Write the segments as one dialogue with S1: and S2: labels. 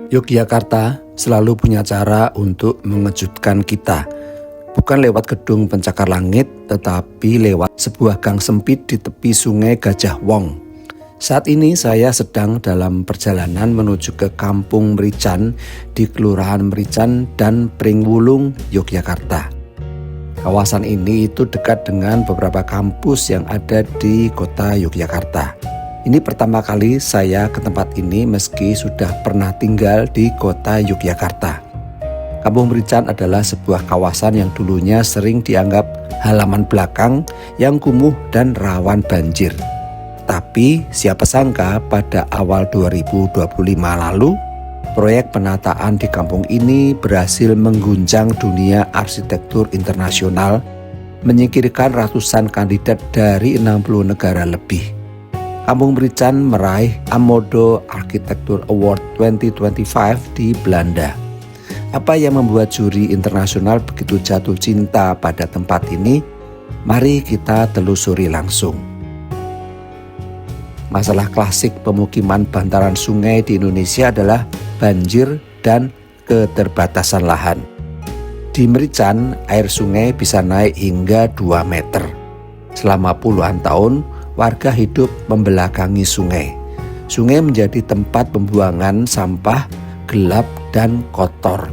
S1: Yogyakarta selalu punya cara untuk mengejutkan kita. Bukan lewat gedung pencakar langit, tetapi lewat sebuah gang sempit di tepi sungai Gajah Wong. Saat ini saya sedang dalam perjalanan menuju ke Kampung Merican di Kelurahan Merican dan Pringwulung, Yogyakarta. Kawasan ini itu dekat dengan beberapa kampus yang ada di kota Yogyakarta. Ini pertama kali saya ke tempat ini meski sudah pernah tinggal di kota Yogyakarta. Kampung Merican adalah sebuah kawasan yang dulunya sering dianggap halaman belakang yang kumuh dan rawan banjir. Tapi siapa sangka pada awal 2025 lalu, proyek penataan di kampung ini berhasil mengguncang dunia arsitektur internasional, menyingkirkan ratusan kandidat dari 60 negara lebih. Kampung Merican meraih Amodo Architecture Award 2025 di Belanda. Apa yang membuat juri internasional begitu jatuh cinta pada tempat ini? Mari kita telusuri langsung. Masalah klasik pemukiman bantaran sungai di Indonesia adalah banjir dan keterbatasan lahan. Di Merican, air sungai bisa naik hingga 2 meter. Selama puluhan tahun, warga hidup membelakangi sungai. Sungai menjadi tempat pembuangan sampah gelap dan kotor.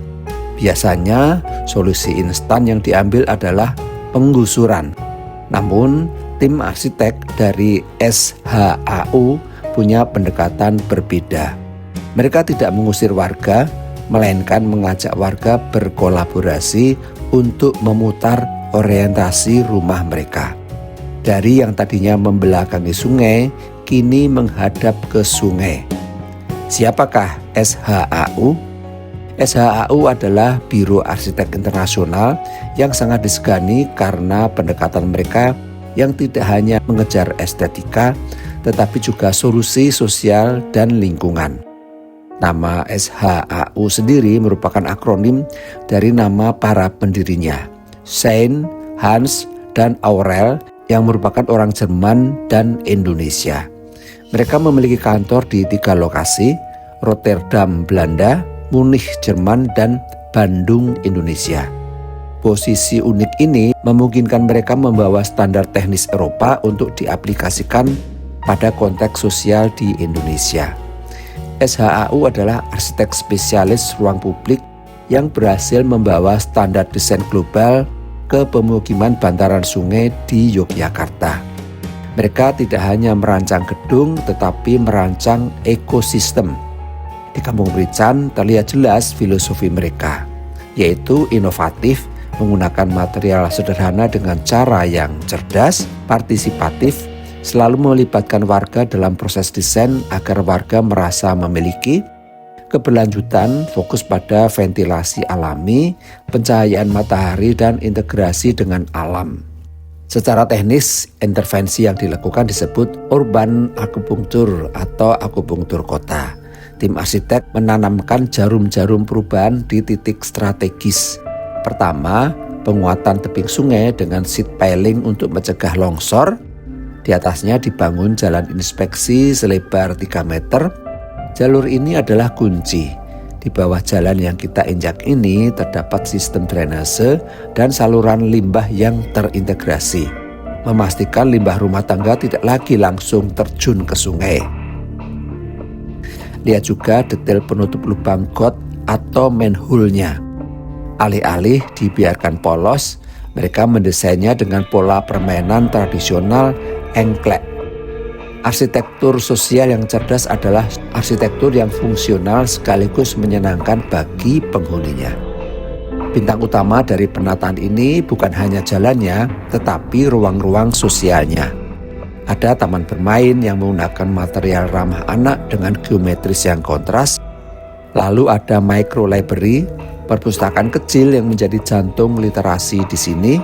S1: Biasanya solusi instan yang diambil adalah penggusuran. Namun tim arsitek dari SHAU punya pendekatan berbeda. Mereka tidak mengusir warga, melainkan mengajak warga berkolaborasi untuk memutar orientasi rumah mereka. Dari yang tadinya membelakangi sungai, kini menghadap ke sungai. Siapakah SHAU? SHAU adalah Biro Arsitek Internasional yang sangat disegani karena pendekatan mereka yang tidak hanya mengejar estetika, tetapi juga solusi sosial dan lingkungan. Nama SHAU sendiri merupakan akronim dari nama para pendirinya, Sein, Hans, dan Aurel, yang merupakan orang Jerman dan Indonesia. Mereka memiliki kantor di 3 lokasi, Rotterdam, Belanda, Munich, Jerman, dan Bandung, Indonesia. Posisi unik ini memungkinkan mereka membawa standar teknis Eropa untuk diaplikasikan pada konteks sosial di Indonesia. SHAU adalah arsitek spesialis ruang publik yang berhasil membawa standar desain global ke pemukiman bantaran sungai di Yogyakarta. Mereka tidak hanya merancang gedung tetapi merancang ekosistem. Di Kampung Merican terlihat jelas filosofi mereka, yaitu inovatif, menggunakan material sederhana dengan cara yang cerdas, partisipatif, selalu melibatkan warga dalam proses desain agar warga merasa memiliki keberlanjutan, fokus pada ventilasi alami, pencahayaan matahari, dan integrasi dengan alam. Secara teknis, intervensi yang dilakukan disebut urban akupunktur atau akupunktur kota. Tim arsitek menanamkan jarum-jarum perubahan di titik strategis. Pertama, penguatan tebing sungai dengan seat piling untuk mencegah longsor. Di atasnya dibangun jalan inspeksi selebar 3 meter. Jalur ini adalah kunci. Di bawah jalan yang kita injak ini terdapat sistem drainase dan saluran limbah yang terintegrasi, memastikan limbah rumah tangga tidak lagi langsung terjun ke sungai. Lihat juga detail penutup lubang got atau manhole-nya. Alih-alih dibiarkan polos, mereka mendesainnya dengan pola permainan tradisional engklek. Arsitektur sosial yang cerdas adalah arsitektur yang fungsional sekaligus menyenangkan bagi penghuninya. Bintang utama dari penataan ini bukan hanya jalannya, tetapi ruang-ruang sosialnya. Ada taman bermain yang menggunakan material ramah anak dengan geometris yang kontras. Lalu ada micro library, perpustakaan kecil yang menjadi jantung literasi di sini,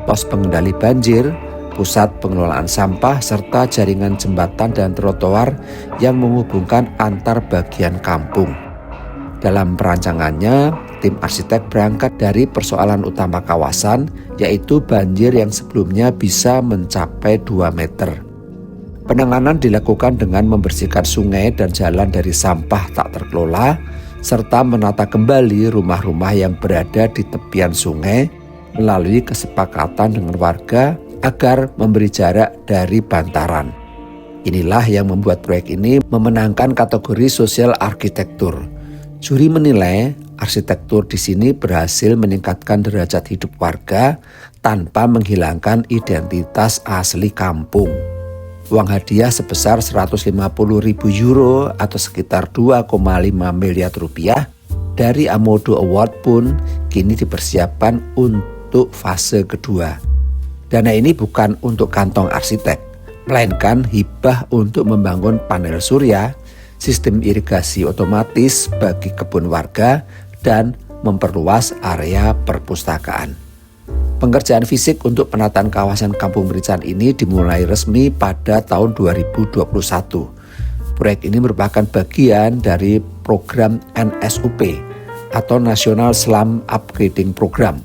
S1: pos pengendali banjir, pusat pengelolaan sampah, serta jaringan jembatan dan trotoar yang menghubungkan antar bagian kampung. Dalam perancangannya, tim arsitek berangkat dari persoalan utama kawasan, yaitu banjir yang sebelumnya bisa mencapai 2 meter. Penanganan dilakukan dengan membersihkan sungai dan jalan dari sampah tak terkelola, serta menata kembali rumah-rumah yang berada di tepian sungai melalui kesepakatan dengan warga agar memberi jarak dari bantaran. Inilah yang membuat proyek ini memenangkan kategori sosial arsitektur. Juri menilai arsitektur di sini berhasil meningkatkan derajat hidup warga tanpa menghilangkan identitas asli kampung. Uang hadiah sebesar 150.000 euro atau sekitar 2,5 miliar rupiah dari Amodo Award pun kini dipersiapkan untuk fase kedua. Dana ini bukan untuk kantong arsitek, melainkan hibah untuk membangun panel surya, sistem irigasi otomatis bagi kebun warga, dan memperluas area perpustakaan. Pengerjaan fisik untuk penataan kawasan Kampung Merican ini dimulai resmi pada tahun 2021. Proyek ini merupakan bagian dari program NSUP atau National Slum Upgrading Program,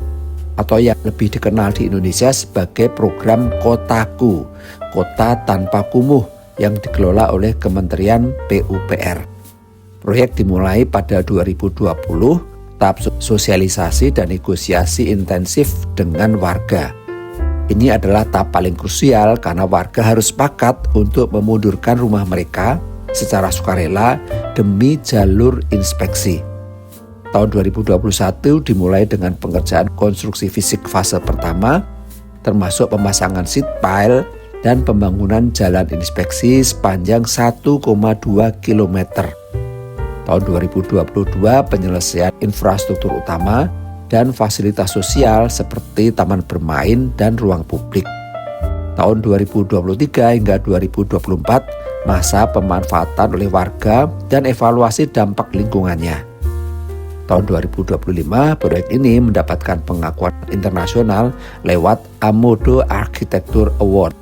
S1: atau yang lebih dikenal di Indonesia sebagai program Kotaku, Kota Tanpa Kumuh, yang dikelola oleh Kementerian PUPR. Proyek dimulai pada 2020, tahap sosialisasi dan negosiasi intensif dengan warga. Ini adalah tahap paling krusial karena warga harus sepakat untuk memundurkan rumah mereka secara sukarela demi jalur inspeksi. Tahun 2021 dimulai dengan pengerjaan konstruksi fisik fase pertama, termasuk pemasangan seat pile dan pembangunan jalan inspeksi sepanjang 1,2 km. Tahun 2022 penyelesaian infrastruktur utama dan fasilitas sosial seperti taman bermain dan ruang publik. Tahun 2023 hingga 2024 masa pemanfaatan oleh warga dan evaluasi dampak lingkungannya. Tahun 2025, proyek ini mendapatkan pengakuan internasional lewat Amodo Architecture Award.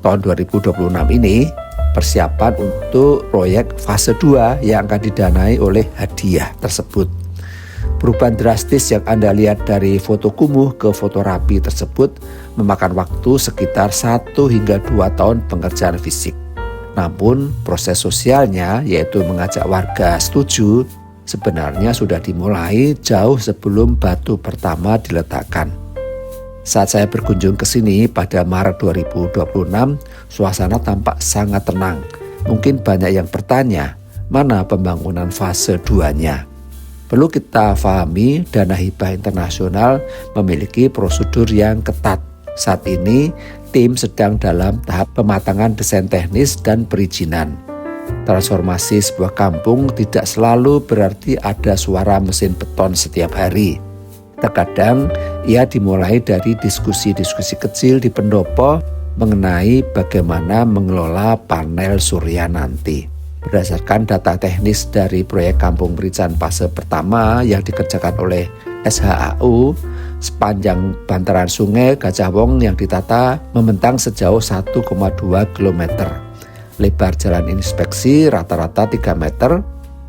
S1: Tahun 2026 ini persiapan untuk proyek fase 2 yang akan didanai oleh hadiah tersebut. Perubahan drastis yang Anda lihat dari foto kumuh ke foto rapi tersebut memakan waktu sekitar 1 hingga 2 tahun pengerjaan fisik. Namun proses sosialnya, yaitu mengajak warga setuju, sebenarnya sudah dimulai jauh sebelum batu pertama diletakkan. Saat saya berkunjung ke sini pada Maret 2026, suasana tampak sangat tenang. Mungkin banyak yang bertanya, mana pembangunan fase 2-nya? Perlu kita pahami, dana hibah internasional memiliki prosedur yang ketat. Saat ini, tim sedang dalam tahap pematangan desain teknis dan perizinan. Transformasi sebuah kampung tidak selalu berarti ada suara mesin beton setiap hari. Terkadang ia dimulai dari diskusi-diskusi kecil di pendopo mengenai bagaimana mengelola panel surya nanti. Berdasarkan data teknis dari proyek Kampung Merican fase pertama yang dikerjakan oleh SHAU, sepanjang bantaran sungai Gajah Wong yang ditata membentang sejauh 1,2 km. Lebar jalan inspeksi rata-rata 3 meter.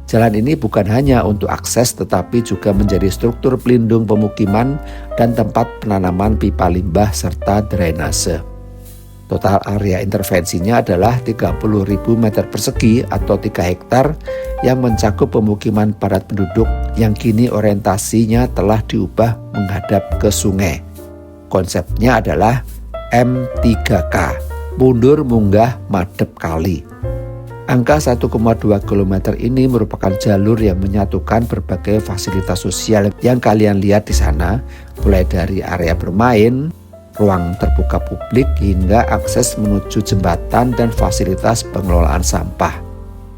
S1: Jalan ini bukan hanya untuk akses tetapi juga menjadi struktur pelindung pemukiman dan tempat penanaman pipa limbah serta drainase. Total area intervensinya adalah 30.000 meter persegi atau 3 hektar yang mencakup pemukiman padat penduduk yang kini orientasinya telah diubah menghadap ke sungai. Konsepnya adalah M3K. Mundur munggah madep kali. Angka 1,2 km ini merupakan jalur yang menyatukan berbagai fasilitas sosial yang kalian lihat di sana, mulai dari area bermain, ruang terbuka publik hingga akses menuju jembatan dan fasilitas pengelolaan sampah.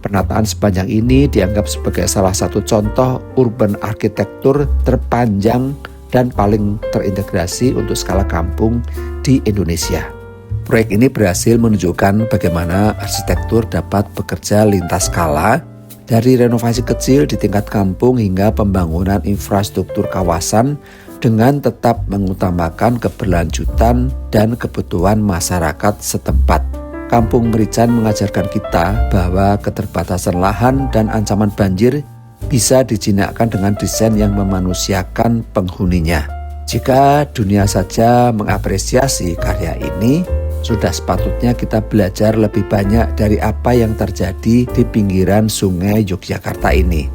S1: Penataan sepanjang ini dianggap sebagai salah satu contoh urban arsitektur terpanjang dan paling terintegrasi untuk skala kampung di Indonesia. Proyek ini berhasil menunjukkan bagaimana arsitektur dapat bekerja lintas skala, dari renovasi kecil di tingkat kampung hingga pembangunan infrastruktur kawasan dengan tetap mengutamakan keberlanjutan dan kebutuhan masyarakat setempat. Kampung Merican mengajarkan kita bahwa keterbatasan lahan dan ancaman banjir bisa dijinakkan dengan desain yang memanusiakan penghuninya. Jika dunia saja mengapresiasi karya ini, sudah sepatutnya kita belajar lebih banyak dari apa yang terjadi di pinggiran sungai Yogyakarta ini.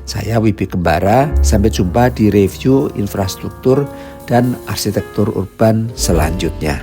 S1: Saya Wibi Kembara, sampai jumpa di review infrastruktur dan arsitektur urban selanjutnya.